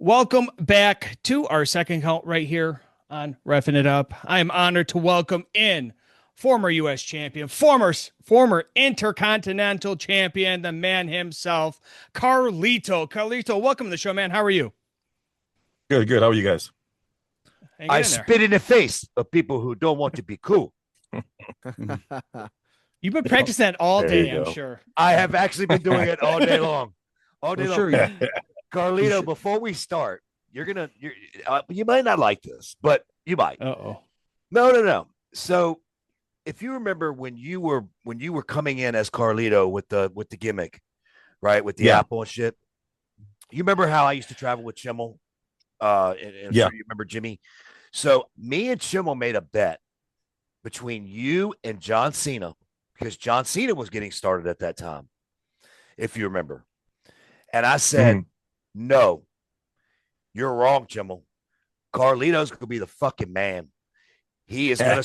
Welcome back to our second count right here on Refin It Up. I am honored to welcome in former U.S. champion, former Intercontinental champion, the man himself, Carlito. Carlito, welcome to the show, man. How are you? Good, good. How are you guys? Hanging I in there. spit in the face of people who don't want to be cool. You've been practicing that all There you day, I'm go. sure. I have actually been doing it all day long. All day Well, long. sure. Carlito, before we start, you might not like this, but you might. Uh-oh. No. So if you remember when you were coming in as Carlito with the gimmick, right? With the Yeah. apple and shit. You remember how I used to travel with Chimmel? And Yeah. sure you remember Jimmy. So me and Chimmel made a bet between you and John Cena, because John Cena was getting started at that time, if you remember. And I said, no, you're wrong, Chimmel. Carlito's gonna be the fucking man. He is gonna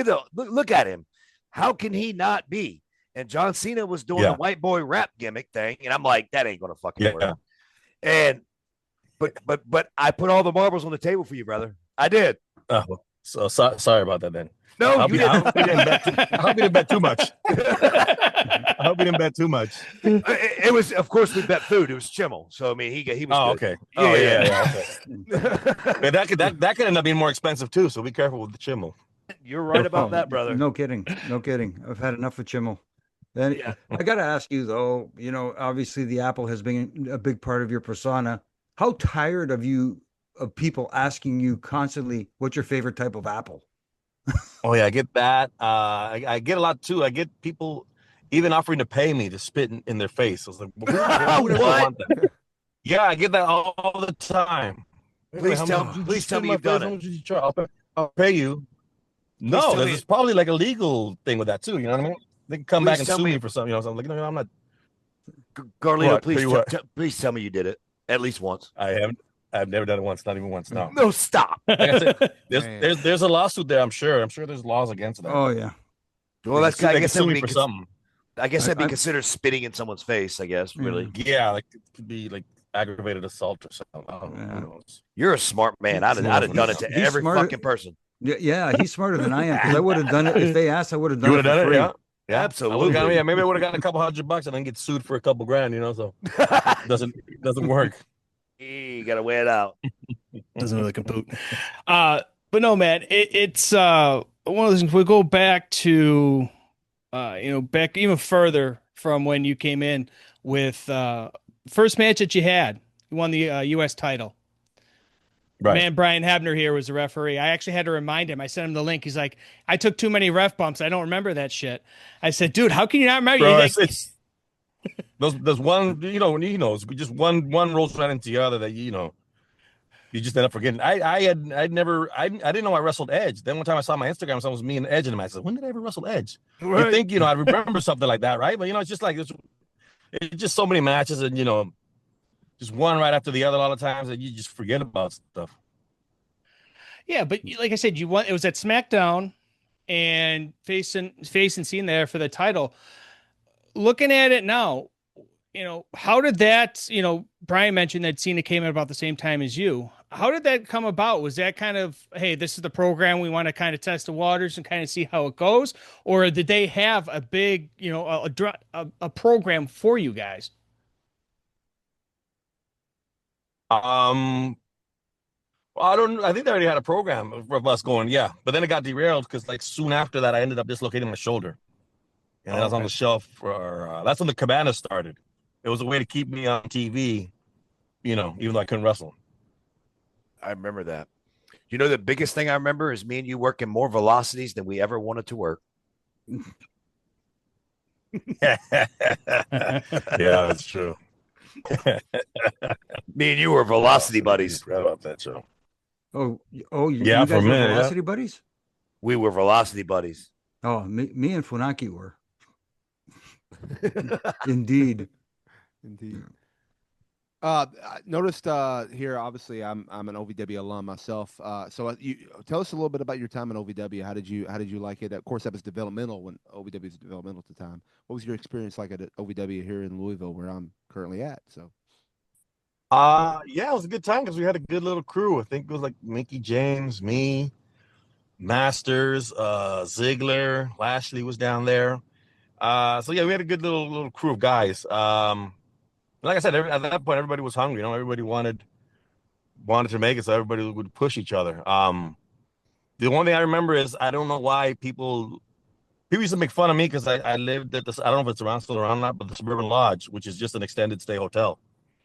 look at him. How can he not be? And John Cena was doing the white boy rap gimmick thing, and I'm like, that ain't gonna fucking work. And but I put all the marbles on the table for you, brother. I did. Sorry about that then. No, I you didn't. hope we didn't bet too much. I hope we didn't bet too much. It was, of course, we bet food. It was Chimmel, so I mean, he was. Oh, good. okay. Oh, yeah. Okay. that could end up being more expensive too. So be careful with the Chimmel. You're right about that, brother. No kidding. I've had enough of Chimmel. Then I got to ask you though. Obviously the apple has been a big part of your persona. How tired of people asking you constantly what's your favorite type of apple? Oh yeah, I get that. I get a lot too. I get people even offering to pay me to spit in their face. I was like, who doesn't want that? Yeah, I get that all the time. Please tell me you've done it. I'll pay you. No, there's probably like a legal thing with that too. You know what I mean? They can come back and sue me for something. So I'm like, no, I'm not. Carlito, please tell me you did it at least once. I haven't. I've never done it once, not even once. No. No, stop. Like I said, there's a lawsuit there. I'm sure there's laws against that. Oh yeah. Well, I guess sue me for something. I guess that'd be considered spitting in someone's face. I guess really. Yeah, like it could be like aggravated assault or something. I don't know. You're a smart man. I'd have done it to every fucking person. Yeah, he's smarter than I am because I would have done it if they asked. I would have done it. For free. Yeah. Yeah, absolutely. Maybe I would have gotten a couple $100 and then get sued for a couple grand. So it doesn't work. You gotta weigh it out. Doesn't really compute. But no, man, it's one of those things. We go back to back even further from when you came in with first match that you had. You won the U.S. title. Right. Man, Brian Habner here was the referee. I actually had to remind him. I sent him the link. He's like, I took too many ref bumps. I don't remember that shit. I said, dude, how can you not remember? Bro, like, there's one, it's just one rolls right into the other that you just end up forgetting. I didn't know I wrestled Edge. Then one time I saw my Instagram, someone was me and Edge, and I said, when did I ever wrestle Edge? Right. You think I remember something like that, right? But it's just like it's just so many matches, and just one right after the other a lot of times that you just forget about stuff. Yeah, but like I said, you won. It was at SmackDown, and facing Cena there for the title. Looking at it now, how did that? Brian mentioned that Cena came in about the same time as you. How did that come about? Was that kind of, hey, this is the program, we want to kind of test the waters and kind of see how it goes, or did they have a big, a program for you guys? I think they already had a program of us going, yeah. But then it got derailed because like soon after that, I ended up dislocating my shoulder. And I was on the shelf for, that's when the cabana started. It was a way to keep me on TV, even though I couldn't wrestle. I remember that. The biggest thing I remember is me and you working more velocities than we ever wanted to work. Yeah, that's true. Me and you were velocity buddies. Forgot about that show. You yeah, guys for a minute, were velocity buddies? We were velocity buddies. Oh, me and Funaki were. Indeed. I noticed here, obviously, I'm an OVW alum myself. So you tell us a little bit about your time in OVW. How did you like it? Of course, that was developmental when OVW was developmental at the time. What was your experience like at OVW here in Louisville, where I'm currently at? So, Yeah, it was a good time because we had a good little crew. I think it was like Mickey James, me, Masters, Ziggler, Lashley was down there. So yeah, we had a good little crew of guys. Like I said, at that point, everybody was hungry. You know, everybody wanted to make it, so everybody would push each other. The one thing I remember is I don't know why people used to make fun of me because I lived at this. I don't know if it's still around or not, but the Suburban Lodge, which is just an extended stay hotel,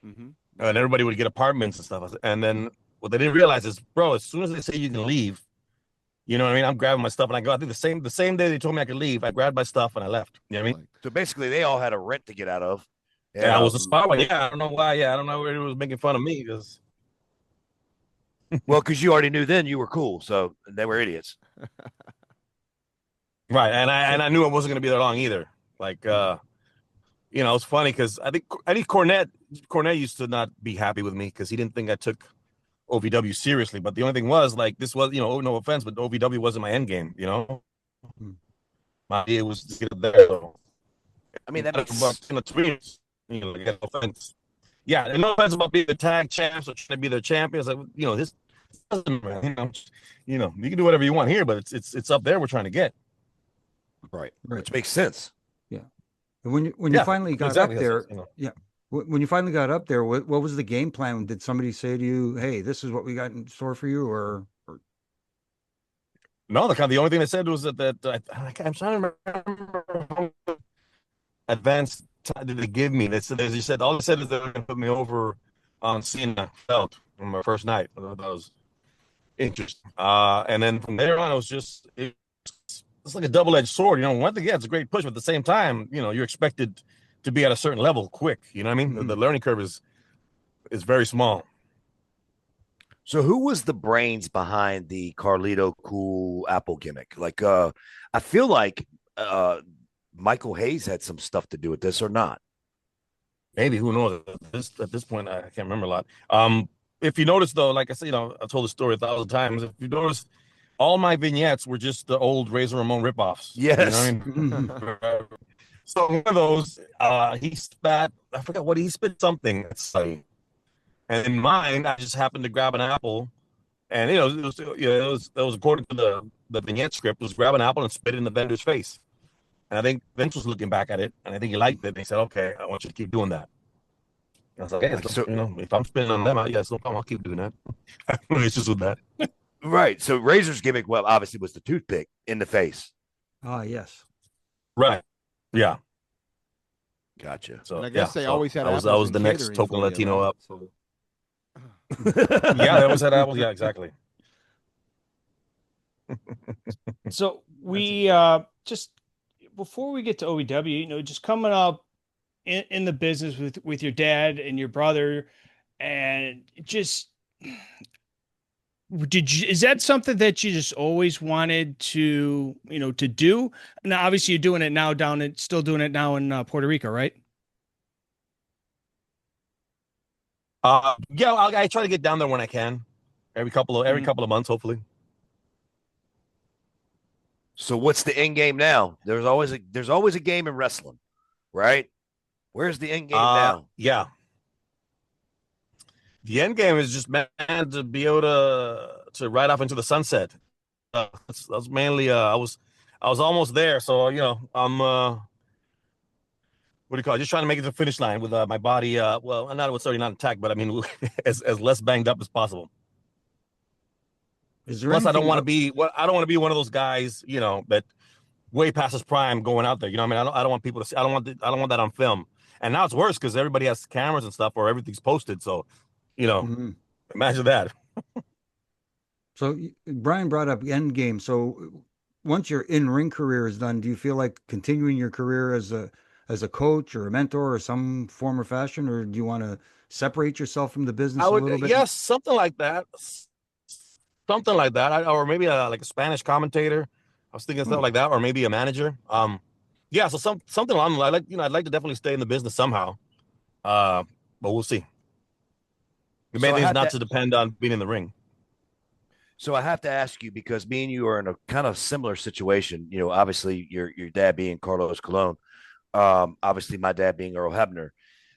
Mm-hmm. and everybody would get apartments and stuff. And then what they didn't realize is, bro, as soon as they say you can leave, you know what I mean? I'm grabbing my stuff and I go. I think the same day they told me I could leave, I grabbed my stuff and I left. You know what I mean? So basically, they all had a rent to get out of. And I was a spy. Yeah, I don't know why. Yeah, I don't know where it was making fun of me because. Well, because you already knew then you were cool, so they were idiots. Right, and I knew I wasn't going to be there long either. Like, it's funny because I think Cornette used to not be happy with me because he didn't think I took OVW seriously. But the only thing was like this was, no offense, but OVW wasn't my end game. My idea was to get it there. So. I mean, that makes no offense. Yeah, and no offense about being the tag champs or trying to be their champions. Like, this doesn't matter. You can do whatever you want here, but it's up there. We're trying to get. Right. Which makes sense. Yeah. And when you finally got up there, yeah. When you finally got up there, what was the game plan? Did somebody say to you, "Hey, this is what we got in store for you," or... No, the only thing they said was that I'm trying to remember how advanced time did they give me. They said all they said is they're going to put me over on Cena felt on my first night. I thought that was interesting. And then from there on, it's like a double-edged sword. One thing, it's a great push, but at the same time, you're expected to be at a certain level quick. You know what I mean? Mm-hmm. The learning curve is very small. So who was the brains behind the Carlito cool Apple gimmick? Like, I feel like Michael Hayes had some stuff to do with this or not. Maybe, who knows? At this point, I can't remember a lot. If you notice, though, like I said, I told the story 1,000 times. If you notice, all my vignettes were just the old Razor Ramon ripoffs. Yes. You know what I mean? So one of those, he spat. I forgot what he spit something. And in mine, I just happened to grab an apple, and it was according to the vignette script, was grab an apple and spit it in the vendor's face. And I think Vince was looking back at it, and I think he liked it. And he said, "Okay, I want you to keep doing that." And I was like, "Okay, so, if I'm spitting on them, yes, no problem. I'll keep doing that." It's just with that. Right. So Razor's gimmick, well, obviously was the toothpick in the face. Ah, yes. Right. Yeah. Gotcha. So and I guess they so always had. I was the next token Latino up. So. Yeah, they always had apples. Yeah, exactly. So we just before we get to OVW, just coming up in the business with your dad and your brother, and just is that something that you just always wanted to to do? Now, obviously, you're doing it now still doing it now in Puerto Rico, right? Yeah, I try to get down there when I can, every couple of months, hopefully. So what's the end game now? There's always a game in wrestling, right? Where's the end game now? Yeah. The end game is just to be able to ride off into the sunset. That's mainly I was almost there, so I'm what do you call it? Just trying to make it to the finish line with my body. Well, not it's already not intact, but I mean as less banged up as possible. Plus, I don't want to be one of those guys, that way past his prime going out there. You know what I mean? I don't want people to see. I don't want that on film. And now it's worse because everybody has cameras and stuff, or everything's posted. So, imagine that. So Brian brought up end game. So once your in-ring career is done, do you feel like continuing your career as a coach or a mentor or some form or fashion, or do you want to separate yourself from the business a little bit? Yes, something like that. Or maybe like a Spanish commentator. I was thinking stuff like that, or maybe a manager. Yeah, so something along I'd like to definitely stay in the business somehow. But we'll see. The main thing is not to depend on being in the ring. So I have to ask you, because me and you are in a kind of similar situation. Obviously your dad being Carlos Colon, obviously my dad being Earl Hebner.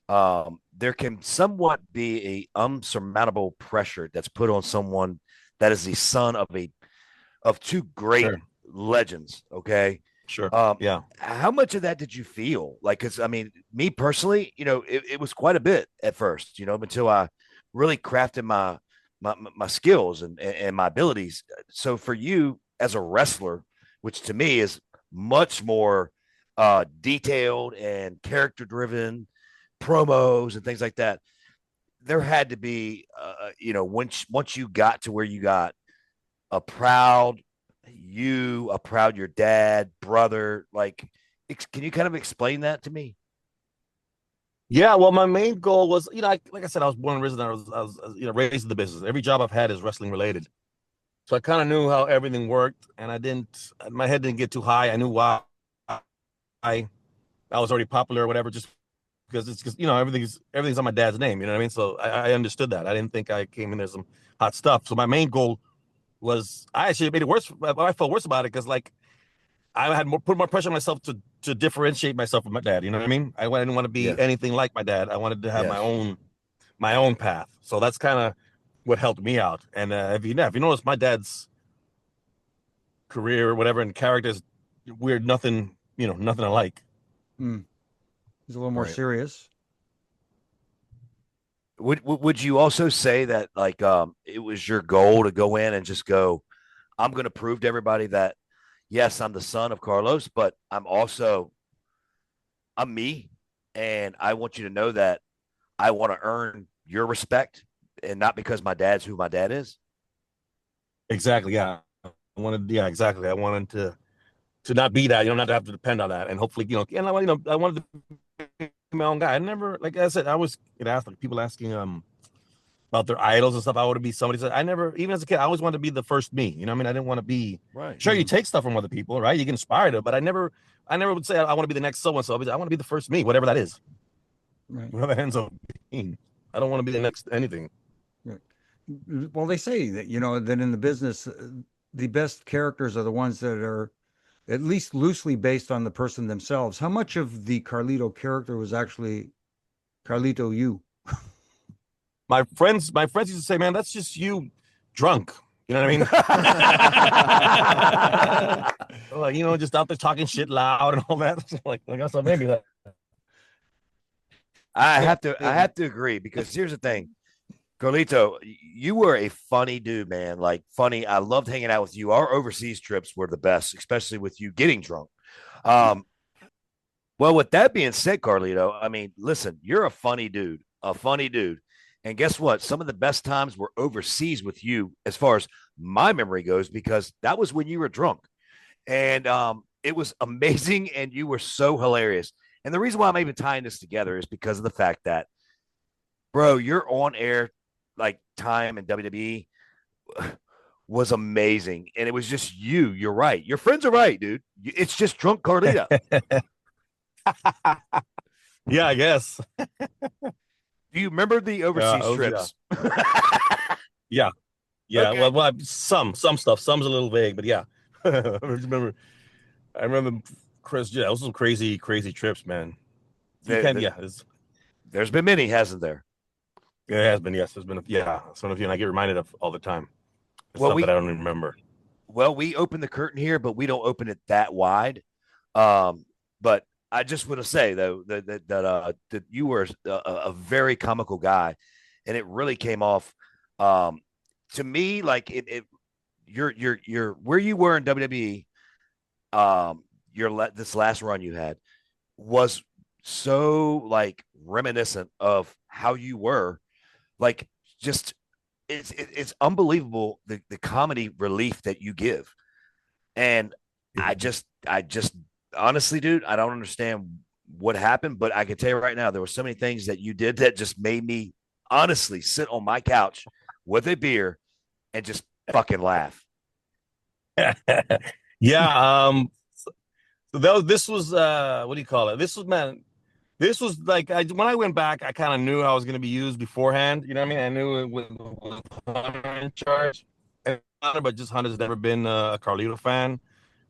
there can somewhat be a unsurmountable pressure that's put on someone that is the son of two great Sure. legends. Okay. Sure. Um, Yeah. how much of that did you feel like? Because I mean, me personally, it was quite a bit at first, until I really crafted my skills and my abilities. So for you as a wrestler, which to me is much more detailed and character driven, promos and things like that, there had to be, once you got to where you got, a proud a proud your dad, brother. Like, can you kind of explain that to me? Yeah, well, my main goal was, like I said, I was born and raised, raised in the business. Every job I've had is wrestling related. So I kind of knew how everything worked, and my head didn't get too high. I knew why I was already popular or whatever, just because it's just, everything's on my dad's name, you know what I mean? So I understood that. I didn't think I came in there some hot stuff. So my main goal was, I actually made it worse. I felt worse about it because, like, I had put more pressure on myself to differentiate myself from my dad. You know what I mean? I didn't want to be Yes. anything like my dad. I wanted to have Yes. my own path. So that's kind of what helped me out. And if you notice, my dad's career or whatever and characters, weird, nothing alike. Hmm. He's a little more Right. serious. Would you also say that, like, it was your goal to go in and just go, I'm going to prove to everybody that yes, I'm the son of Carlos, but I'm me, and I want you to know that I want to earn your respect, and not because my dad's who my dad is. Exactly. Yeah. Yeah, exactly. I wanted to not be that, not to have to depend on that. And hopefully, and I wanted to be my own guy. I never, like I said, I was asked, like, people asking about their idols and stuff. I want to be somebody. I never, even as a kid, I always wanted to be the first me. You know what I mean? I didn't want to be, Right. sure, you take stuff from other people, right? You get inspired to, but I never would say I want to be the next so-and-so. I want to be the first me, whatever that is. Right. Whatever that ends up being. I don't want to be the next anything. Right. Well, they say that, that in the business, the best characters are the ones that are at least loosely based on the person themselves. How much of the Carlito character was actually Carlito you? My friends used to say, man, that's just you drunk. You know what I mean? Like, just out there talking shit loud and all that. Like, I guess maybe that. I have to agree, because here's the thing. Carlito, you were a funny dude, man. Like, funny. I loved hanging out with you. Our overseas trips were the best, especially with you getting drunk. Um, well, with that being said, Carlito, I mean, listen, you're a funny dude, a funny dude. And guess what? Some of the best times were overseas with you, as far as my memory goes, because that was when you were drunk. And it was amazing. And you were so hilarious. And the reason why I'm even tying this together is because of the fact that, bro, your on air, like, time in WWE was amazing. And it was just you. You're right. Your friends are right, dude. It's just drunk Carlito. Yeah, I guess. Do you remember the overseas trips? Yeah. Yeah. Okay. Well, some stuff. Some's a little vague, but yeah. I remember Chris. Yeah, those some crazy trips, man. There's been many, hasn't there? It has been. Yes, there's been. Yeah, some of you, and I get reminded of all the time. Well, Stuff that I don't even remember. Well, we open the curtain here, but we don't open it that wide. But I just want to say, though, that you were a very comical guy, and it really came off to me like you're where you were in WWE. This last run you had was so, like, reminiscent of how you were, like, just it's unbelievable, the comedy relief that you give. And I just honestly, dude, I don't understand what happened, but I can tell you right now, there were so many things that you did that just made me honestly sit on my couch with a beer and just fucking laugh. Yeah. So this was what do you call it? This was like, when I went back, I kind of knew I was going to be used beforehand. You know what I mean? I knew it with Hunter in charge, but just Hunter's never been a Carlito fan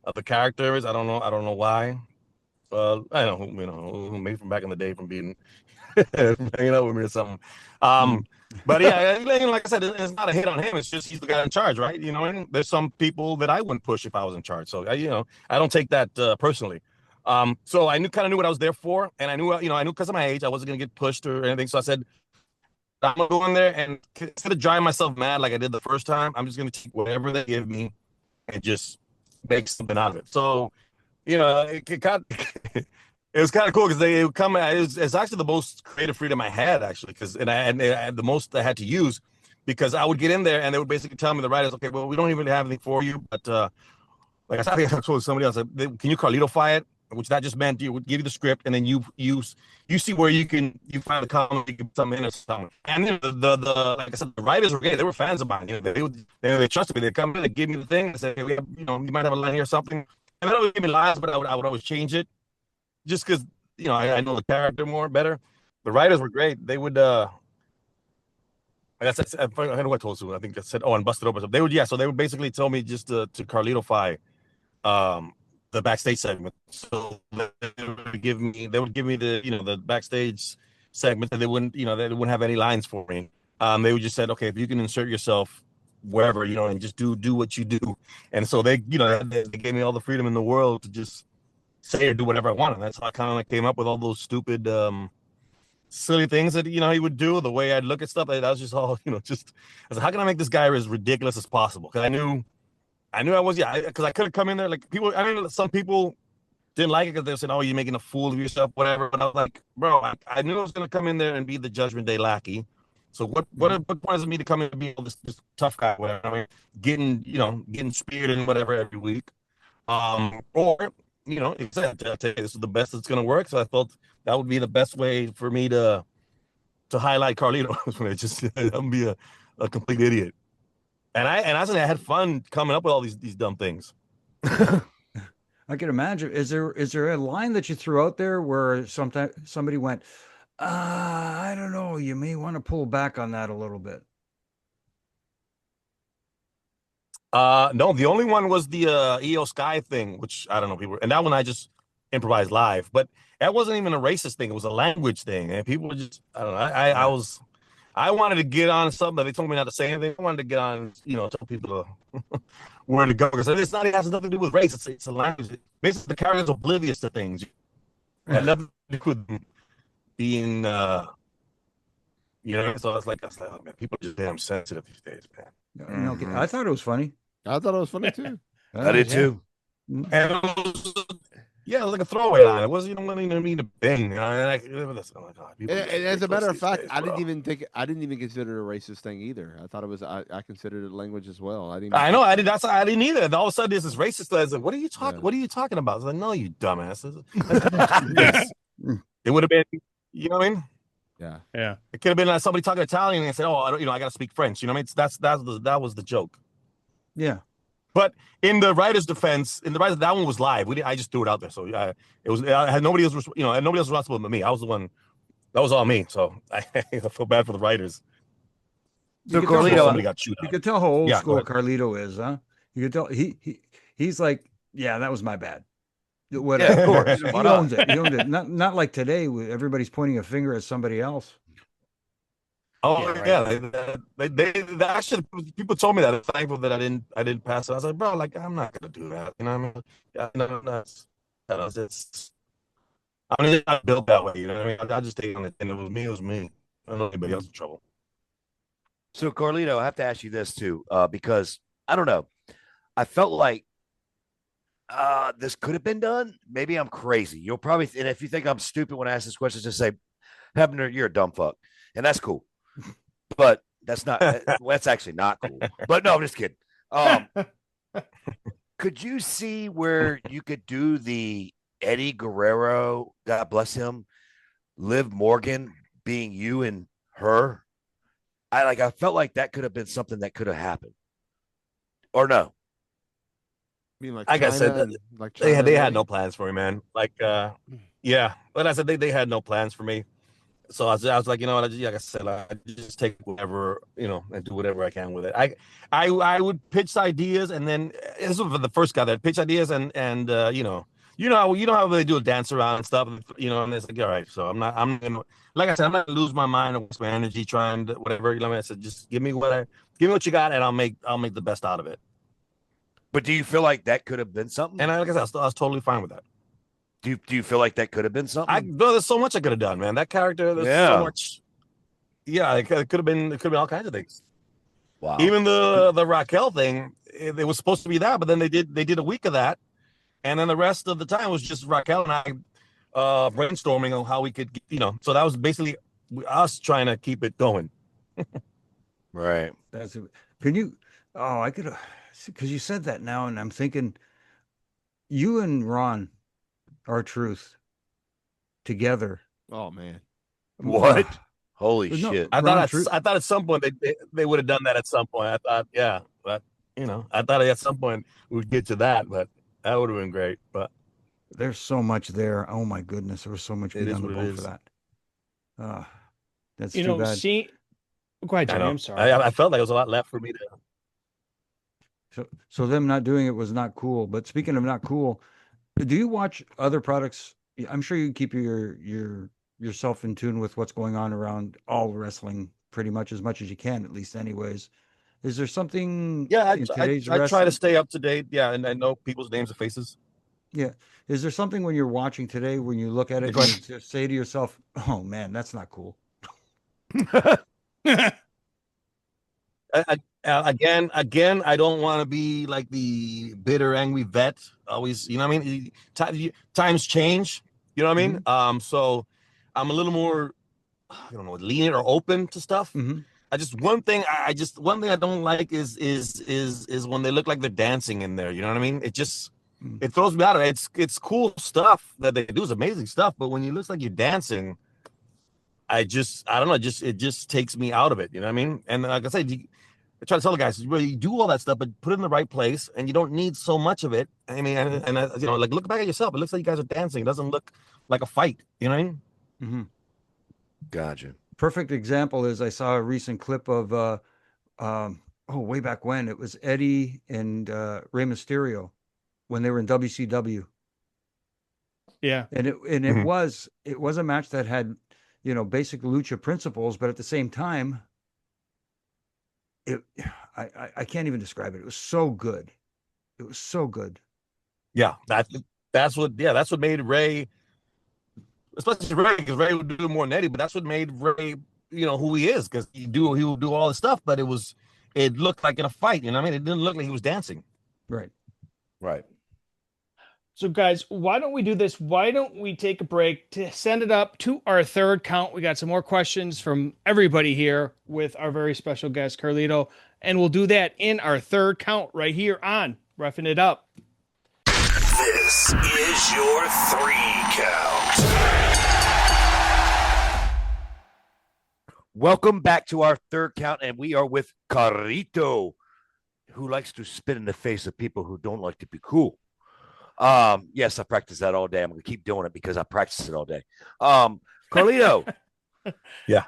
of the characters. I don't know why. I don't know, maybe from back in the day, from being hanging out with me or something. But yeah, like I said, it's not a hit on him. It's just he's the guy in charge, right? You know, and there's some people that I wouldn't push if I was in charge. So I don't take that personally. So I kind of knew what I was there for, and I knew because of my age, I wasn't gonna get pushed or anything. So I said, I'm gonna go in there and instead of driving myself mad like I did the first time, I'm just gonna take whatever they give me and just make something out of it. So, it got it was kind of cool because they would come. It's actually the most creative freedom I had actually, because I had the most I had to use because I would get in there and they would basically tell me, the writers, okay, well, we don't even have anything for you, but like I said, I think I told somebody else, can you Carlito-fy it? Which that just meant you would give you the script and then you see where you find the comedy, you can put something in or something. And then the like I said, the writers were great. They were fans of mine. They trusted me. They'd come in, they give me the thing, and say, hey, you might have a line here or something. And they don't give me lines, but I would always change it just because I know the character better. The writers were great. They would like I said, I don't know what I told you. I think I said, and Busted Open. They would so they would basically tell me just to Carlito-fy the backstage segment. So they would give me the the backstage segment, and they wouldn't have any lines for me. They would just said, okay, if you can insert yourself wherever, and just do what you do. And so they gave me all the freedom in the world to just say or do whatever I wanted. That's how I kind of came up with all those stupid silly things that he would do, the way I'd look at stuff. That was just all I was like, how can I make this guy as ridiculous as possible? Because I knew I was, because I could have come in there like people. I mean, some people didn't like it because they said, "Oh, you're making a fool of yourself," whatever. But I was like, bro, I knew I was going to come in there and be the Judgment Day lackey. So what point is it me to come in and be this tough guy, whatever? I mean, getting speared and whatever every week, or this is the best that's going to work. So I thought that would be the best way for me to highlight Carlito. Just I'm gonna be a complete idiot. And I had fun coming up with all these dumb things. I can imagine. Is there a line that you threw out there where somebody went, I don't know, you may want to pull back on that a little bit? No, the only one was the EO Sky thing, which I don't know people, and that one I just improvised live. But that wasn't even a racist thing; it was a language thing, and people were just I don't know. I wanted to get on something. They told me not to say anything. I wanted to get on, tell people where to go. Because it has nothing to do with race. It's a language. Basically, the character's oblivious to things. It had nothing to do with being, So I was like, oh, man, people are just damn sensitive these days, man. No, I thought it was funny. I thought it was funny too. I did too. And it was like a throwaway line. It wasn't even mean to bang. And as a matter of fact, I didn't even consider it a racist thing either. I thought it was. I considered it language as well. I didn't either. And all of a sudden, this is racist. I was like, what are you talking? Yeah. What are you talking about? I was like, no, you dumbasses. It would have been. You know what I mean? Yeah. It could have been like somebody talking Italian and said, "Oh, I got to speak French." You know what I mean? That was the joke. Yeah. But in the writer's defense, that one was live. I just threw it out there. So it was. I had nobody else. And nobody else was responsible but me. I was the one. That was all me. So I feel bad for the writers. So Carlito, somebody got chewed out. You could tell how old school Carlito is, huh? You could tell he's like, yeah, that was my bad. Whatever. Yeah, of course. He owns it. He owns it. Not like today, everybody's pointing a finger at somebody else. Oh they actually people told me that. I'm thankful that I didn't pass it. I was like, bro, like I'm not gonna do that. You know what I mean? Yeah, no, I'm not built that way. You know what I mean? I just take on it, and it was me. I don't know anybody else in trouble. So Carlito, I have to ask you this too, because I don't know. I felt like this could have been done. Maybe I'm crazy. You'll probably, and if you think I'm stupid when I ask this question, just say, Hebner, you're a dumb fuck, and that's cool. But that's not. That's actually not cool. But no, I'm just kidding. Could you see where you could do the Eddie Guerrero, God bless him, Liv Morgan being you and her? I felt like that could have been something that could have happened, or no? I mean, like I said, like they had no plans for me, man. Like, yeah. But I said they had no plans for me. So I was like, you know what? Like I said, I just take whatever, and do whatever I can with it. I would pitch ideas, and then this was the first guy that pitched ideas, and you you know how they do a dance around and stuff, and it's like, all right, so I'm gonna, like I said, I'm not gonna lose my mind or waste my energy trying to whatever. You know what I mean? I said, just give me what you got, and I'll make the best out of it. But do you feel like that could have been something? And like I said, I was totally fine with that. Do you feel like that could have been something? There's so much I could have done, man. That character, there's so much. Yeah, it could have been all kinds of things. Wow. Even the Raquel thing, it was supposed to be that, but then they did a week of that, and then the rest of the time was just Raquel and I brainstorming on how we could, So that was basically us trying to keep it going. Right. Can you? Oh, I could, because you said that now, and I'm thinking, you and Ron, R-Truth, together. Oh man. What? Holy No, shit. I thought at some point they would have done that at some point. I thought, yeah, but I thought at some point we'd get to that, but that would have been great. But there's so much there. Oh my goodness, there was so much meat on the bone for that. That's too bad. Go ahead, Jimmy. I'm sorry. I felt like there was a lot left for me to. So them not doing it was not cool. But speaking of not cool, do you watch other products? I'm sure you keep yourself in tune with what's going on around all wrestling pretty much as you can, at least anyways. Is there something? Yeah, I try to stay up to date. Yeah, and I know people's names and faces. Yeah. Is there something when you're watching today, when you look at it, and you just say to yourself, oh man, that's not cool? Again, I don't want to be like the bitter, angry vet. Always, you know what I mean? Times change, you know what I mean? Mm-hmm. So I'm a little more, I don't know, lenient or open to stuff. Mm-hmm. One thing I don't like is when they look like they're dancing in there. You know what I mean? It throws me out of it. It's cool stuff that they do, is amazing stuff. But when you look like you're dancing, I don't know. It just takes me out of it. You know what I mean? And like I said, I try to tell the guys, you do all that stuff, but put it in the right place, and you don't need so much of it. I mean, and like look back at yourself. It looks like you guys are dancing. It doesn't look like a fight. You know what I mean? Mm-hmm. Gotcha. Perfect example is I saw a recent clip of way back when it was Eddie and Rey Mysterio when they were in WCW. Yeah, and it was a match that had basic lucha principles, but at the same time, I can't even describe it. It was so good. It was so good. Yeah, that's what made Ray, especially Ray, because Ray would do more than Eddie, but that's what made Ray, who he is, because he would do all the stuff, but it looked like in a fight. You know what I mean? It didn't look like he was dancing. Right. So guys, why don't we do this? Why don't we take a break to send it up to our third count? We got some more questions from everybody here with our very special guest, Carlito, and we'll do that in our third count right here on Roughing It Up. This is your 3 count. Welcome back to our third count, and we are with Carlito, who likes to spit in the face of people who don't like to be cool. Yes, I practice that all day. I'm going to keep doing it because I practice it all day. Carlito. Yeah.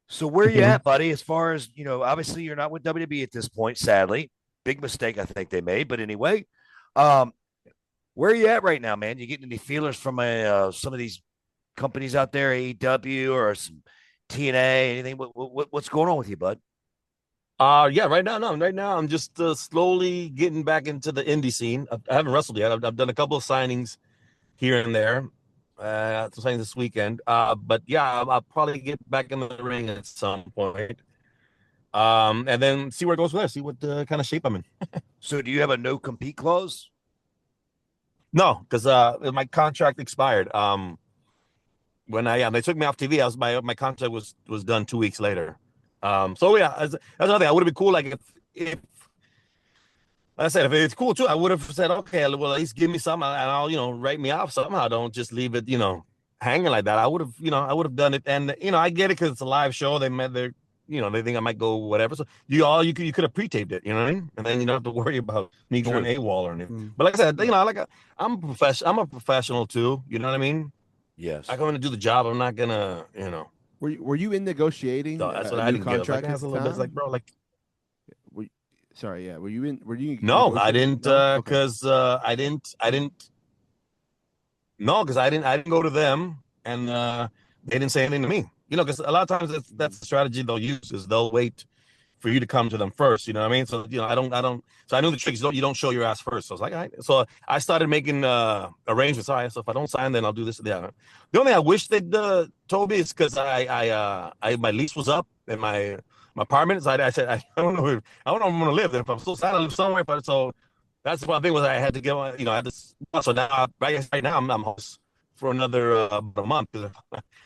So where you at, buddy? As far as, obviously you're not with WWE at this point, sadly. Big mistake I think they made. But anyway, where are you at right now, man? You getting any feelers from some of these companies out there, AEW or some TNA, anything? What's going on with you, bud? Yeah, right now I'm just slowly getting back into the indie scene. I haven't wrestled yet. I've done a couple of signings here and there. Some signings this weekend. But yeah, I'll probably get back in the ring at some point. And then see where it goes from there. See what kind of shape I'm in. So, do you have a no compete clause? No, because my contract expired. When they took me off TV, my contract was done 2 weeks later. So yeah, that's another thing. I would have been cool, like if like I said, if it's cool too, I would have said, okay, well, at least give me something and I'll write me off somehow. Don't just leave it hanging like that. I would have done it, and I get it because it's a live show. They think I might go whatever. So you could have pre-taped it, you know what I mean? And then you don't have to worry about me going AWOL or anything. But like I said, I'm a professional too. You know what I mean? Yes. I'm going to do the job. I'm not gonna, Were you in negotiating? No, that's what a I new didn't get. contract Like, at the it's like, time? bro, like. Sorry, yeah. Were you in? Were you? No, I didn't, No? Okay. because I didn't No, because I didn't go to them, and they didn't say anything to me. Because a lot of times that's the strategy they'll use is they'll wait for you to come to them first. You know what I mean? So I don't. So I knew the tricks. You don't show your ass first. So I was like, all right. So I started making arrangements. All right. So if I don't sign, then I'll do this. Yeah. The only thing I wish they'd told me is because I my lease was up and my apartment. So I said I don't know if I'm gonna live there. If I'm still signed, I live somewhere. But so that's one thing was I had to get I had this. So now right now I'm host for another about a month.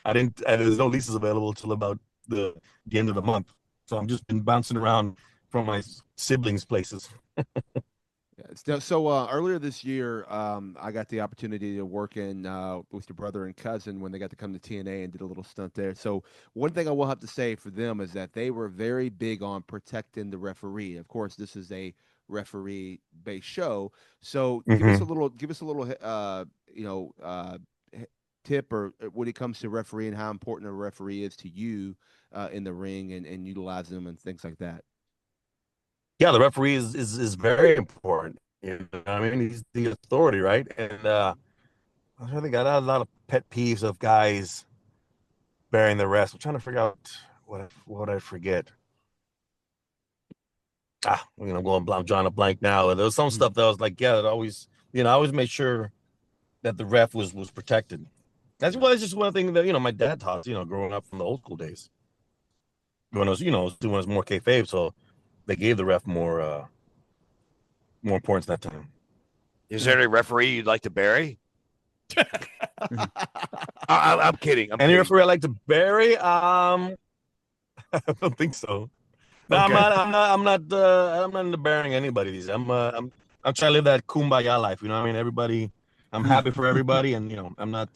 I didn't. There's no leases available till about the end of the month. So I'm just been bouncing around from my siblings' places. Yeah. So earlier this year, I got the opportunity to work in with your brother and cousin when they got to come to TNA and did a little stunt there. So one thing I will have to say for them is that they were very big on protecting the referee. Of course, this is a referee-based show, so Mm-hmm. give us a little, tip or when it comes to refereeing, how important a referee is to you in the ring and utilize them and things like that. Yeah, the referee is very important. I mean, he's the authority, right? And I think I got a lot of pet peeves of guys bearing the rest. I'm trying to figure out what I forget. I'm I'm drawing a blank now. There was some stuff that I was like, yeah, it always, I always made sure that the ref was protected. That's just one thing that my dad taught us, growing up from the old school days. When I was, doing us more kayfabe, so they gave the ref more importance that time. Is there any referee you'd like to bury? I'm kidding. I'm Any kidding. referee I like to bury? I don't think so. No, Okay. I'm not into burying anybody. I'm trying to live that kumbaya life. You know what I mean? Everybody, I'm happy for everybody, and I'm not.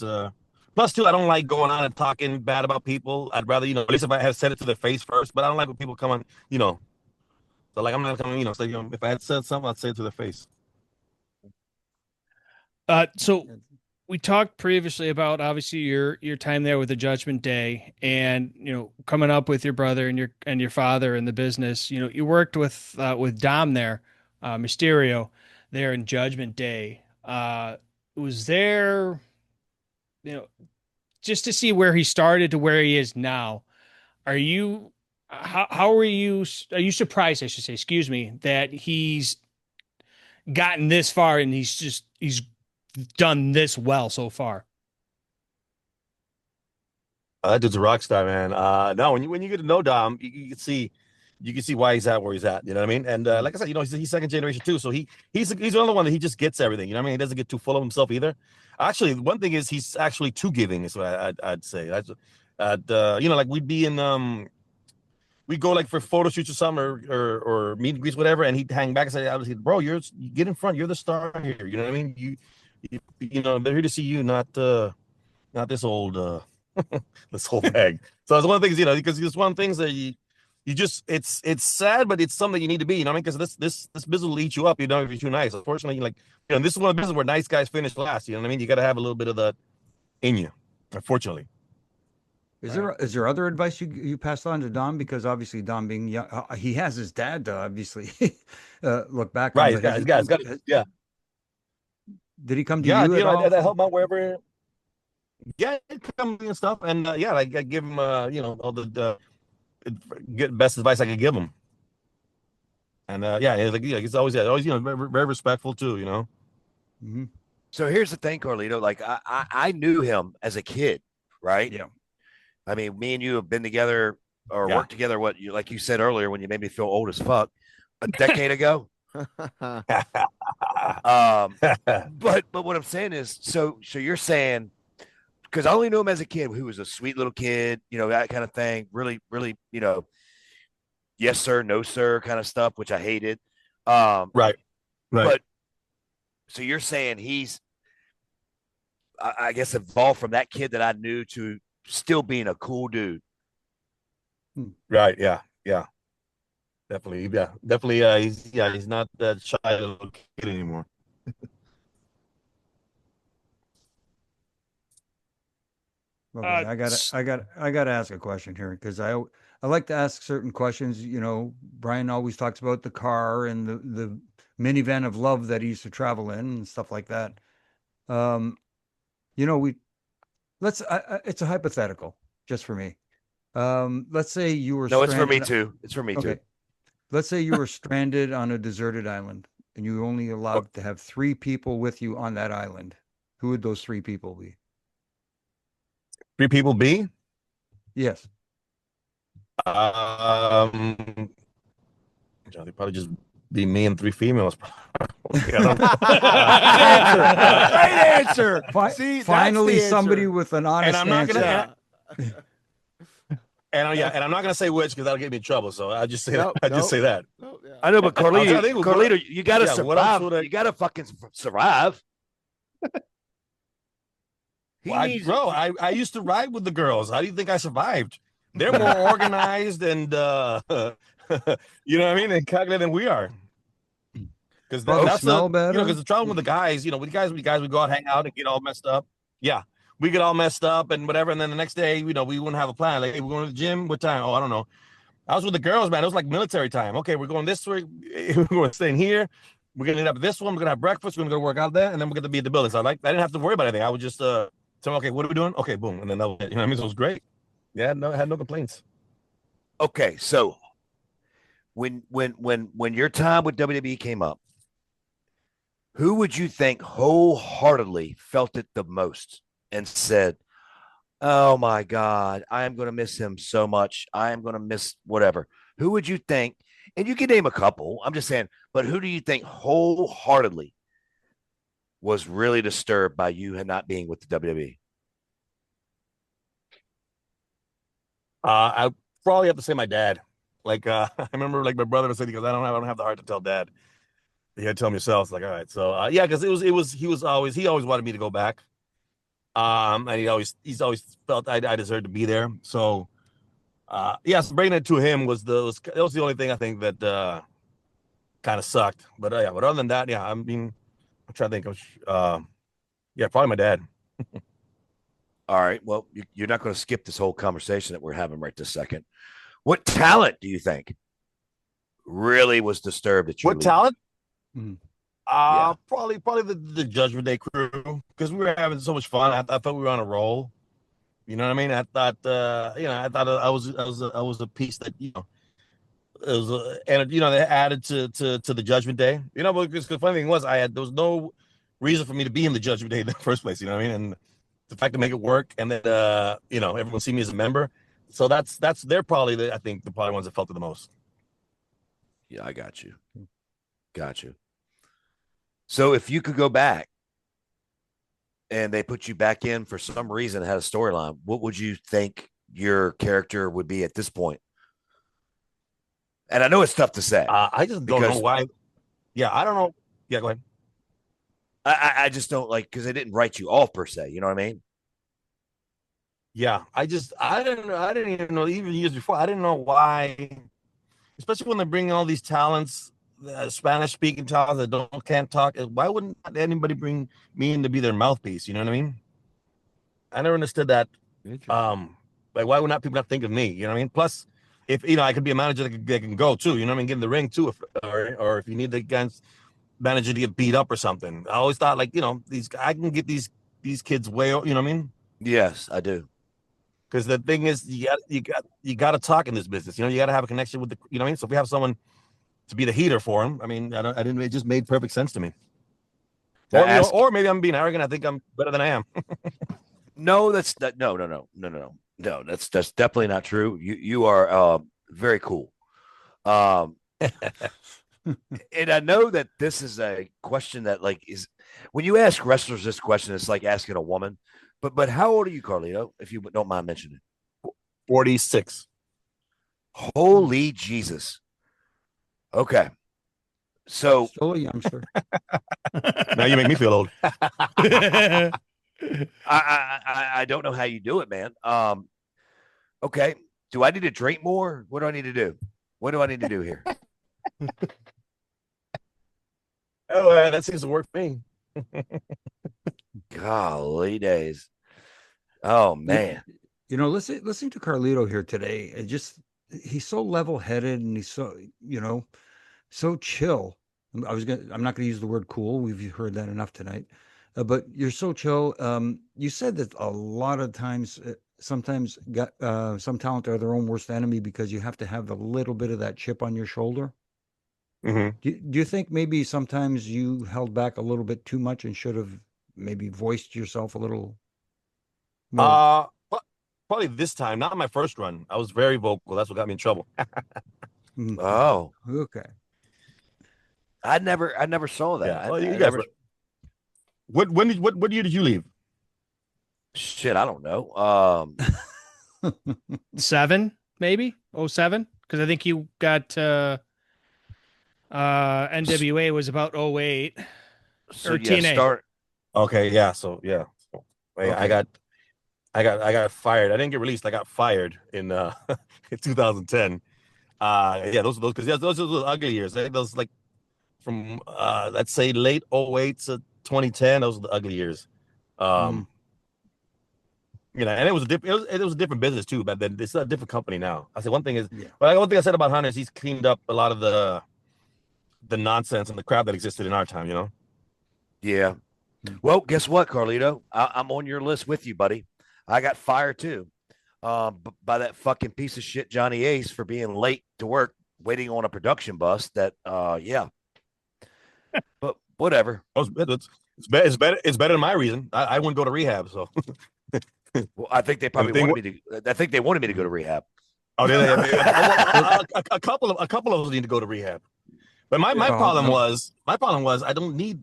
Plus, too, I don't like going on and talking bad about people. I'd rather, at least if I have said it to their face first. But I don't like when people come on, So like, I'm not coming, so if I had said something, I'd say it to their face. So we talked previously about obviously your time there with the Judgment Day, and coming up with your brother and your father in the business. You worked with Dom there, Mysterio, there in Judgment Day. Was there, you know, just to see where he started to where he is now. Are you how are you surprised, I should say, excuse me, that he's gotten this far and he's done this well so far? That dude's a rock star, man. No, when you get to know Dom, you can see why he's at where he's at. You know what I mean? And like I said, he's second generation too, so he's another one that he just gets everything. You know what I mean? He doesn't get too full of himself either. Actually, one thing is he's actually too giving. Is what I'd say. Like we'd go like for photo shoots or something or meet and greets, whatever, and he'd hang back and say, "I was like, bro, you get in front. You're the star here. You know what I mean? They're here to see you, not this old this whole bag." So it's one of the things, because it's one of the things that you just it's sad, but it's something you need to be, you know what I mean? Because this business will eat you up, if you're too nice. Unfortunately, this is one of the business where nice guys finish last, you know what I mean? You gotta have a little bit of that in you, unfortunately. Is there other advice you passed on to Dom? Because obviously Dom being young, he has his dad to obviously look back on. Right, But yeah. Did he come to Yeah, you at all? I help him out wherever. Yeah, it come and stuff, and yeah, I give him all the get best advice I could give him. And he's always very, very respectful too. Mm-hmm. So here's the thing, Carlito. Like I knew him as a kid, right? Yeah. I mean, me and you have been together or Yeah. worked together. What you like you said earlier when you made me feel old as fuck a decade ago. But what I'm saying is, so you're saying, because I only knew him as a kid, who was a sweet little kid, that kind of thing. Really, really, yes sir, no sir, kind of stuff, which I hated. Right. But so you're saying he's, I guess, evolved from that kid that I knew to still being a cool dude. Right. Yeah. Definitely. Yeah. Definitely. He's not that shy little kid anymore. Okay, I gotta ask a question here because I like to ask certain questions. Brian always talks about the car and the minivan of love that he used to travel in and stuff like that. It's a hypothetical just for me. Let's say you were No, it's for me stranded. too. It's for me too. Okay. Let's say you were stranded on a deserted island and you were only allowed to have 3 people with you on that island. Who would those 3 people be? 3 people be? Yes. They probably just be me and 3 females. Great answer. See, Finally, that's the somebody answer. with an honest I'm not answer. gonna- And I'm not gonna say which because that'll get me in trouble. So I just say Nope, that. I just nope. say that. Oh, yeah. I know, but trying to think Carlito, you got to yeah, what else survive. would I- You got to fucking survive. He Well, needs- bro, I used to ride with the girls. How do you think I survived? They're more organized and you know what I mean, and calculated than we are. Because Probably that's smell because better. the trouble with the guys, with guys, we go out, hang out, and get all messed up. Yeah, we get all messed up and whatever, and then the next day, we wouldn't have a plan. Like, hey, we're going to the gym. What time? Oh, I don't know. I was with the girls, man. It was like military time. Okay, we're going this way. We're going to stay in here. We're gonna end up this one. We're gonna have breakfast. We're gonna go work out there, and then we're gonna be at the building. So I didn't have to worry about anything. I would just tell them, okay, what are we doing? Okay, boom, and then that was it. You know what I mean? So it was great. Yeah, I had no complaints. Okay, so when your time with WWE came up, who would you think wholeheartedly felt it the most and said, "Oh my God, I am going to miss him so much. I am going to miss whatever." Who would you think? And you can name a couple. I'm just saying, but who do you think wholeheartedly was really disturbed by you not being with the WWE? I probably have to say my dad. Like I remember, like my brother said, he goes, I don't have the heart to tell dad. You had to tell him yourself. It's like, all right, so yeah, because he always wanted me to go back. And he's always felt I deserved to be there. So so bringing it to him was the only thing I think that kind of sucked. But yeah, but other than that, yeah, I mean, I'm trying to think of yeah, probably my dad. All right. Well, you're not going to skip this whole conversation that we're having right this second. What talent do you think really was disturbed at you? What talent? Mhm. Yeah. Probably the Judgment Day crew, because we were having so much fun. I thought we were on a roll. You know what I mean? I thought I thought I was a piece that it was and they added to the Judgment Day. Because the funny thing was there was no reason for me to be in the Judgment Day in the first place. You know what I mean? And the fact to make it work, and then everyone see me as a member. So they're probably I think the probably ones that felt it the most. Yeah, I got you. Got you. So if you could go back and they put you back in for some reason, had a storyline, what would you think your character would be at this point? And I know it's tough to say. I just don't know why. Yeah, I don't know. Yeah, go ahead. I just don't because they didn't write you off per se. You know what I mean? Yeah, I didn't know. I didn't even know, even years before. I didn't know why, especially when they bring all these talents, Spanish speaking talents that can't talk. Why wouldn't anybody bring me in to be their mouthpiece? You know what I mean? I never understood that. Like, why would people not think of me? You know what I mean? Plus, if I could be a manager that can go too. You know what I mean? Get in the ring too, or if you need the against manager to get beat up or something. I always thought I can get these kids way. You know what I mean? Yes, I do. Because the thing is, you got to talk in this business. You got to have a connection with the. You know what I mean? So if we have someone to be the heater for him, I mean, I didn't. It just made perfect sense to me. Or maybe I'm being arrogant. I think I'm better than I am. No, that's no. That's definitely not true. You are very cool. And I know that this is a question that is when you ask wrestlers this question, it's like asking a woman. But how old are you, Carlito? If you don't mind mentioning. 46. Holy Jesus. Okay. So Still a youngster. Now you make me feel old. I don't know how you do it, man. Okay. Do I need to drink more? What do I need to do? What do I need to do here? Oh, that seems to work for me. Golly days. Oh man. Listening to Carlito here today, he's so level-headed and he's so, so chill. I'm not going to use the word cool. We've heard that enough tonight. but you're so chill. You said that a lot of times, sometimes got some talent are their own worst enemy because you have to have a little bit of that chip on your shoulder. Hmm. Do you think maybe sometimes you held back a little bit too much and should have maybe voiced yourself a little more? But probably this time, not my first run. I was very vocal. That's what got me in trouble. Mhm. Oh, Okay. I never saw that. Yeah. Well, I you guys. never. What year did you leave? Shit, I don't know. 7, maybe 07, because I think you got NWA was about 08 So or yeah, TNA. start. Okay. Yeah. So yeah. So, yeah, Okay. I got fired. I didn't get released. I got fired in in 2010. Yeah, those because yeah, those were ugly years. Those like from let's say late '08 to 2010. Those were the ugly years. Mm. Um, and it was a it was a different business too. But then it's a different company now. I said one thing is, Yeah. well, one thing I said about Hunter is he's cleaned up a lot of the nonsense and the crap that existed in our time. Yeah. Mm. Well, guess what, Carlito? I'm on your list with you, buddy. I got fired too, by that fucking piece of shit Johnny Ace for being late to work, waiting on a production bus. That, yeah. But whatever. It's better than my reason. I wouldn't go to rehab. So Well, I think they and the probably thing, wanted me to. I think they wanted me to go to rehab. oh, a couple of us need to go to rehab. But my Well, problem no. was I don't need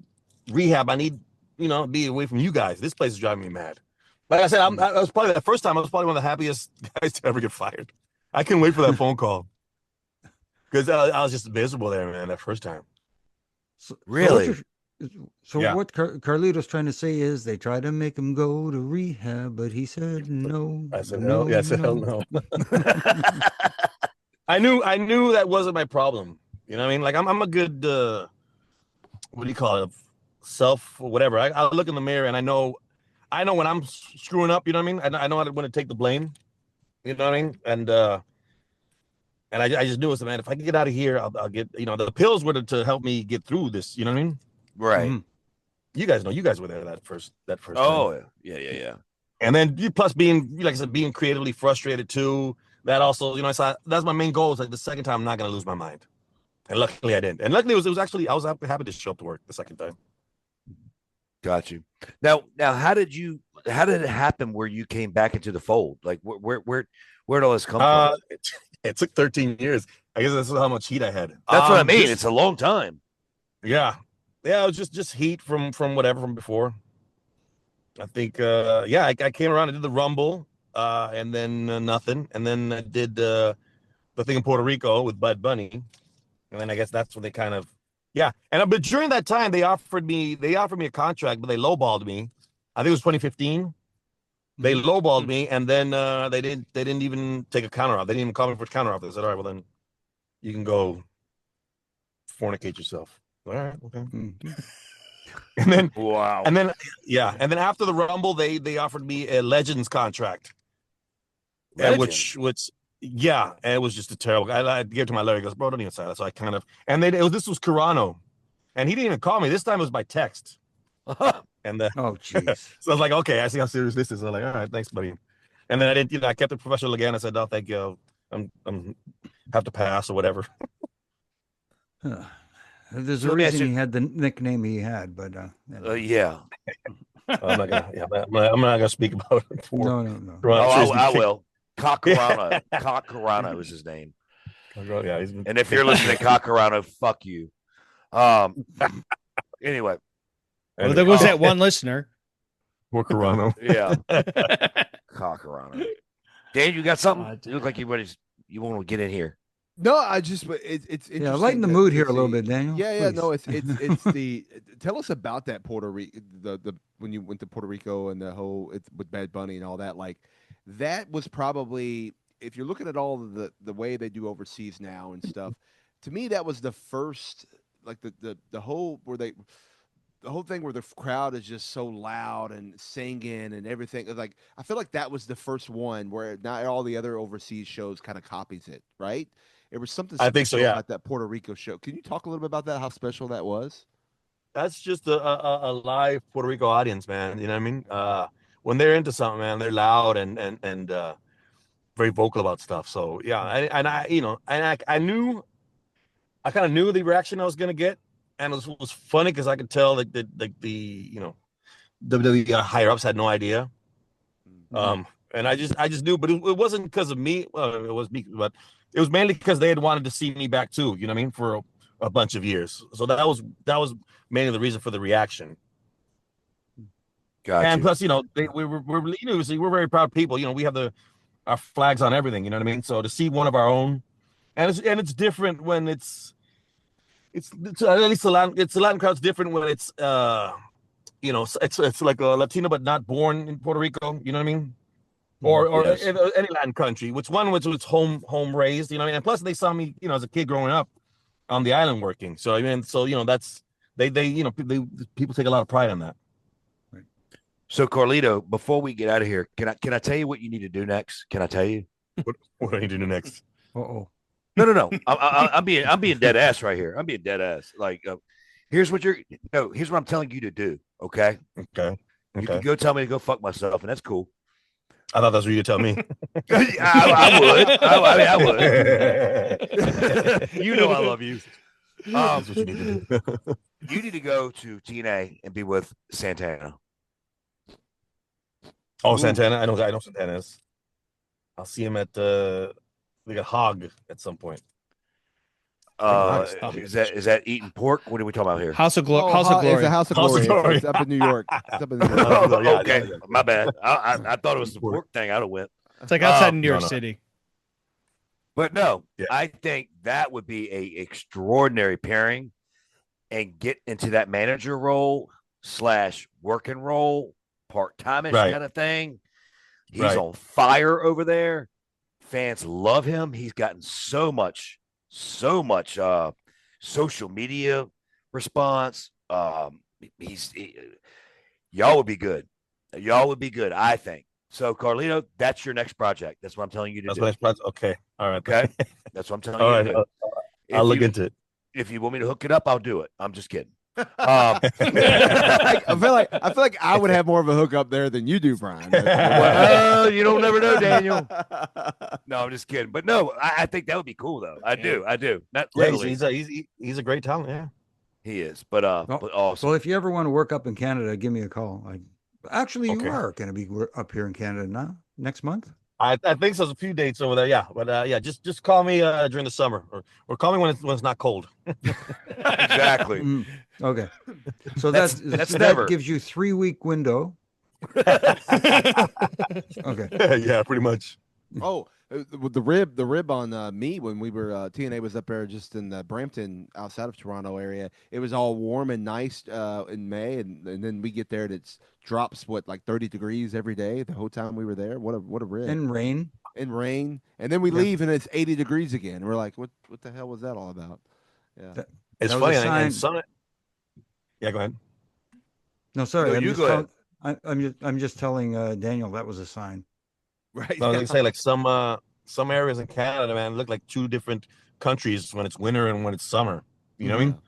rehab. I need be away from you guys. This place is driving me mad. Like I said, Mm. I was probably the first time I was probably one of the happiest guys to ever get fired. I couldn't wait for that phone call because I was just miserable there, man. That first time. So, Really? so Yeah. what Carlito's trying to say is they tried to make him go to rehab, but he said no, I said no, hell. Yeah, I said hell no. no. I knew that wasn't my problem. You know what I mean? Like I'm a good what do you call it? Self whatever. I look in the mirror and I know when I'm screwing up. You know what I mean? I know when to take the blame. You know what I mean? And I just knew it, so man. If I can get out of here, I'll get. The pills were to help me get through this. You know what I mean? Right. Mhm. You guys know. You guys were there that first time. Oh, yeah. And then you plus being like I said, being creatively frustrated too. That also, so that's my main goal. Is like the second time I'm not gonna lose my mind. And luckily I didn't. And luckily it was actually I was happy to show up to work the second time. Got you. Now, how did it happen where you came back into the fold? Like where did all this come from? It took 13 years. I guess that's how much heat I had. That's what I mean. It's a long time. Yeah. Yeah, it was just heat from whatever from before. I think I came around and did the Rumble, and then nothing. And then I did the thing in Puerto Rico with Bud Bunny. And then I guess that's when they kind of but during that time they offered me a contract, but they lowballed me. I think it was 2015. They lowballed me, and then they didn't even take a counter off. They didn't even call me for a counter off. They said, all right, well then you can go fornicate yourself. All right, okay. Mhm. And then Wow. and then after the Rumble, they offered me a Legends contract. And which and it was just a terrible. I gave it to my Larry. He goes, bro, don't even say that. So I kind of this was Carano, and he didn't even call me. This time it was by text. And Oh, jeez. so I was like, okay, I see how serious this is. I'm like, all right, thanks, buddy. And then I didn't, I kept it professional again. I said, no, thank you. I'm have to pass or whatever. There's So a let me ask reason you- he had the nickname he had, but yeah. I'm not gonna speak about it. no. Oh, I will. Coccarano is his name. Yeah, And if you're listening, Coccarano, fuck you. Anyway. Well, there goes that one listener. Poor Carano. Yeah. Coccarano. Dan, you got something? Oh, You look like you want to get in here. No, it's interesting. Yeah, lighten the mood here a little bit, Daniel. Yeah, please. no, it's the tell us about that Puerto Rico the when you went to Puerto Rico and the whole with Bad Bunny and all that. Like that was probably, if you're looking at all of the way they do overseas now and stuff, to me that was the first, like the whole the whole thing where the crowd is just so loud and singing and everything. Like I feel like that was the first one where not all the other overseas shows kind of copies it, right? It was something I think so, special yeah. about that Puerto Rico show. Can you talk a little bit about that? How special that was? that's just a live Puerto Rico audience, man. You know what I mean? When they're into something, man, they're loud and very vocal about stuff. So yeah, I knew, I kind of knew the reaction I was gonna get, and it was funny because I could tell like the WWE higher ups had no idea. And I just knew, but it wasn't because of me. Well, it was me, but it was mainly because they had wanted to see me back too. You know what I mean? For a bunch of years. So that was mainly the reason for the reaction. Gotcha. And plus, we're very proud people. You know, we have our flags on everything. You know what I mean? So to see one of our own, and it's different when it's at least the Latin crowd's different when it's it's like a Latino but not born in Puerto Rico. You know what I mean? Or Yes. any Latin country, which one was home raised, you know, and plus they saw me, as a kid growing up on the island working. So I mean, that's people take a lot of pride in that. Right. So Carlito, before we get out of here, can I tell you what you need to do next? Can I tell you? What do I need to do next? Uh-oh. No. I'm being dead ass right here. I'm being dead ass. Like, here's what I'm telling you to do. Okay. Okay. You can go tell me to go fuck myself, and that's cool. I thought that's what you tell me. I would. I would. You know I love you. That's what you need to do. You need to go to TNA and be with Santana. Oh, Santana. I know Santana is. I'll see him at like a hog at some point. Is that eating pork? What are we talking about here? House of Glory. It's a House of House of Glory. Glory. It's up in New York. It's up in New York. Okay, my bad. I thought it was the pork thing. I'd have went. It's like outside New York no. City. But no, Yeah. I think that would be a extraordinary pairing, and get into that manager role / working role, part-time-ish Right. kind of thing. He's Right. on fire over there. Fans love him. He's gotten so much social media response. Y'all would be good. Y'all would be good, I think. So, Carlito, that's your next project. That's what I'm telling you to That's do. my next project. Okay. All right. Okay. That's what I'm telling All you right. to do. I'll look into it. If you want me to hook it up, I'll do it. I'm just kidding. I feel like I would have more of a hookup there than you do, Brian. Well, you don't never know, Daniel. No, I'm just kidding. But no, I think that would be cool though. I do. Not Yeah, literally. he's a great talent. Yeah. He is. But awesome. Well, if you ever want to work up in Canada, give me a call. Actually, you Okay. are going to be up here in Canada now next month. I think so. There's a few dates over there. Yeah, but yeah, just call me during the summer, or call me when it's not cold. Exactly. Okay, so That's that never. gives you 3-week window. Okay, Yeah, pretty much. Oh, with the rib on me when we were TNA was up there just in Brampton outside of Toronto area. It was all warm and nice in May, and then we get there and it's drops like 30 degrees every day the whole time we were there. What a rib. and rain. And then we leave and it's 80 degrees again. And we're like, what the hell was that all about? Yeah. It's That was funny. a sign. And some, yeah, go ahead. No, sorry, No, I'm you just go ahead. I'm just telling Daniel that was a sign. Right. No, like I say, like some areas in Canada, man, look like two different countries when it's winter and when it's summer. You know what I mean?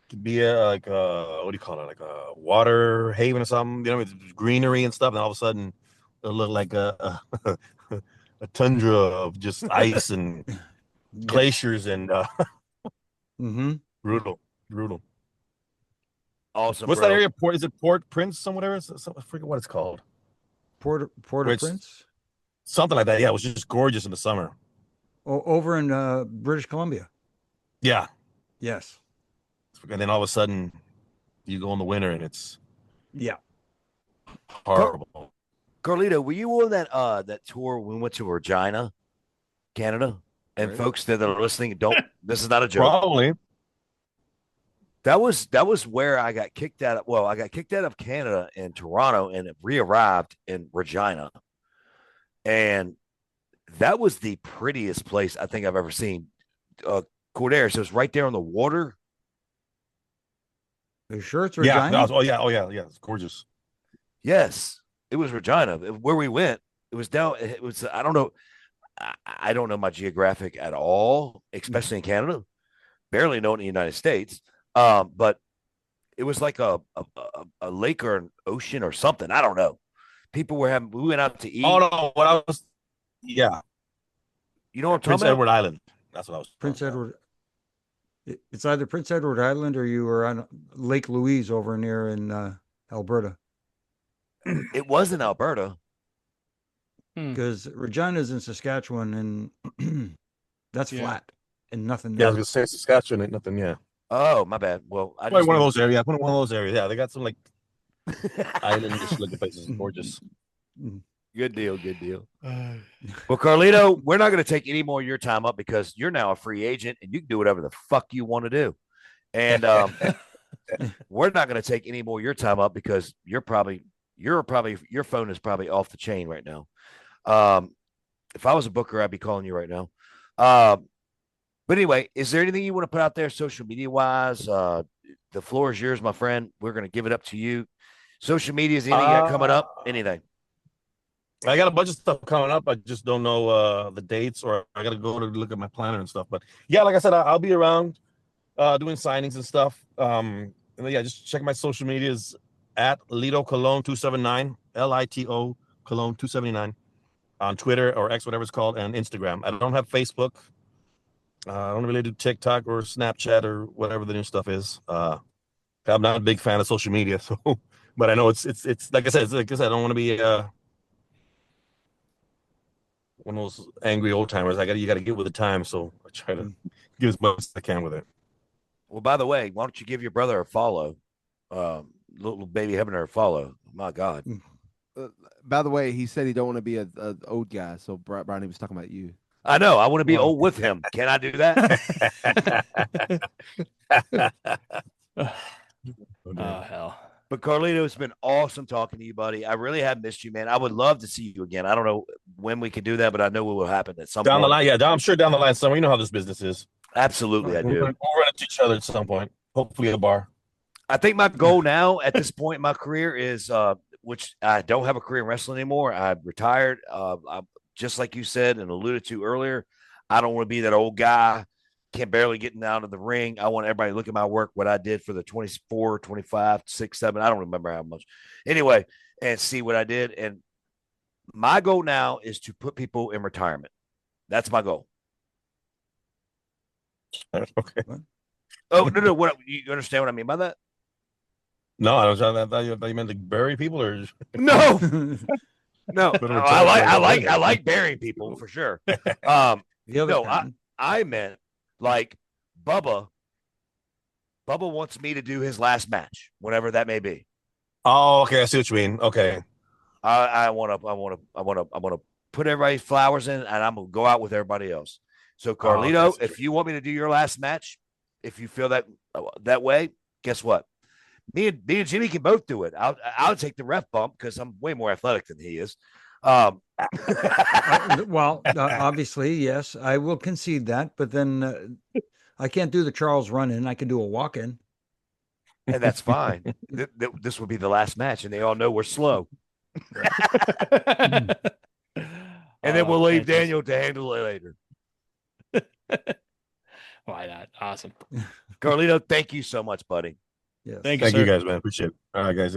Could be what do you call it, like a water haven or something. You know, with greenery and stuff, and all of a sudden it'll look like a tundra of just ice and glaciers and brutal. Awesome. What's bro. that area? Is it Port Prince? Whatever. I forget what it's called. Port-au-Prince, Something like that. Yeah, it was just gorgeous in the summer. over in British Columbia. Yeah, Yes. and then all of a sudden you go in the winter and it's Yeah. horrible. Carlito, were you on that tour when we went to Regina, Canada? And Right. folks that are listening, this is not a joke. Probably. That was where I got kicked out of. Well, I got kicked out of Canada in Toronto and re-arrived in Regina. And that was the prettiest place I think I've ever seen. Cordair, so it's right there on the water. Are you sure it's Yeah. Regina? Oh yeah. It's gorgeous. Yes, it was Regina. Where we went, it was down. It was, I don't know. I don't know my geographic at all, especially in Canada. Barely know it in the United States. But It was like a lake or an ocean or something. I don't know. People were having. We went out to eat. Oh no, what I was, yeah, You know what I'm Prince talking Edward Island. That's what I was. Prince talking about. Edward. It's either Prince Edward Island or you were on Lake Louise over near in Alberta, about? It was in Alberta. because Regina's in Saskatchewan, and that's Yeah. flat and nothing Yeah, I there. was gonna say Saskatchewan ain't nothing. Yeah, Oh, my bad. Well, I probably just one of knew- those areas. One of those areas. Yeah, they got some like islandish looking places. Gorgeous. Good deal. Good deal. Well, Carlito, we're not going to take any more of your time up because you're now a free agent and you can do whatever the fuck you want to do. And we're not going to take any more of your time up because your phone is probably off the chain right now. If I was a booker, I'd be calling you right now. But anyway, is there anything you want to put out there social media wise? The floor is yours, my friend. We're going to give it up to you. Social media, is anything you got coming up? Anything? I got a bunch of stuff coming up. I just don't know the dates, or I got to go to look at my planner and stuff. But yeah, like I said, I'll be around doing signings and stuff. And then, yeah, just check my social medias at Lito Cologne 279, LITO Cologne 279 on Twitter or X, whatever it's called, and Instagram. I don't have Facebook. I don't really do TikTok or Snapchat or whatever the new stuff is. I'm not a big fan of social media, so but I know it's like I said, I don't want to be one of those angry old timers. You got to get with the time, so I try to get as much as I can with it. Well, by the way, why don't you give your brother a follow? Little baby Hebner a follow. My God. By the way, he said he don't want to be a old guy. So Brian, he was talking about you. I know. I want to be Wow. old with him. Can I do that? Oh hell. But Carlito, it's been awesome talking to you, buddy. I really have missed you, man. I would love to see you again. I don't know when we can do that, but I know it will happen at some Down point. the line, yeah. I'm sure down the line somewhere. You know how this business is. Absolutely, I We'll do. run into each other at some point. Hopefully, at a bar. I think my goal now at this point in my career is, which I don't have a career in wrestling anymore. I've retired. Just like you said and alluded to earlier, I don't want to be that old guy, can barely getting out of the ring. I want everybody to look at my work, what I did for the 24, 25, 6, 7. I don't remember how much. Anyway, and see what I did. And my goal now is to put people in retirement. That's my goal. Okay. Oh, no. What you understand what I mean by that? No, I thought you meant to bury people, or No, no. Put 'em in I like burying people for sure. The other No, kind. I meant like Bubba. Bubba wants me to do his last match, whatever that may be. oh, okay, I see what you mean. Okay, I want to put everybody's flowers in, and I'm gonna go out with everybody else. So Carlito, okay. if you want me to do your last match, if you feel that way, guess what? Me and Jimmy can both do it. I'll take the ref bump because I'm way more athletic than he is. Well, obviously, yes, I will concede that, but then I can't do the Charles run in. I can do a walk in. And that's fine. This will be the last match, and they all know we're slow. And then we'll leave Daniel to handle it later. Why not? Awesome. Carlito, thank you so much, buddy. Yes. Thank you, thank sir. you guys, man. Appreciate it. All right, guys.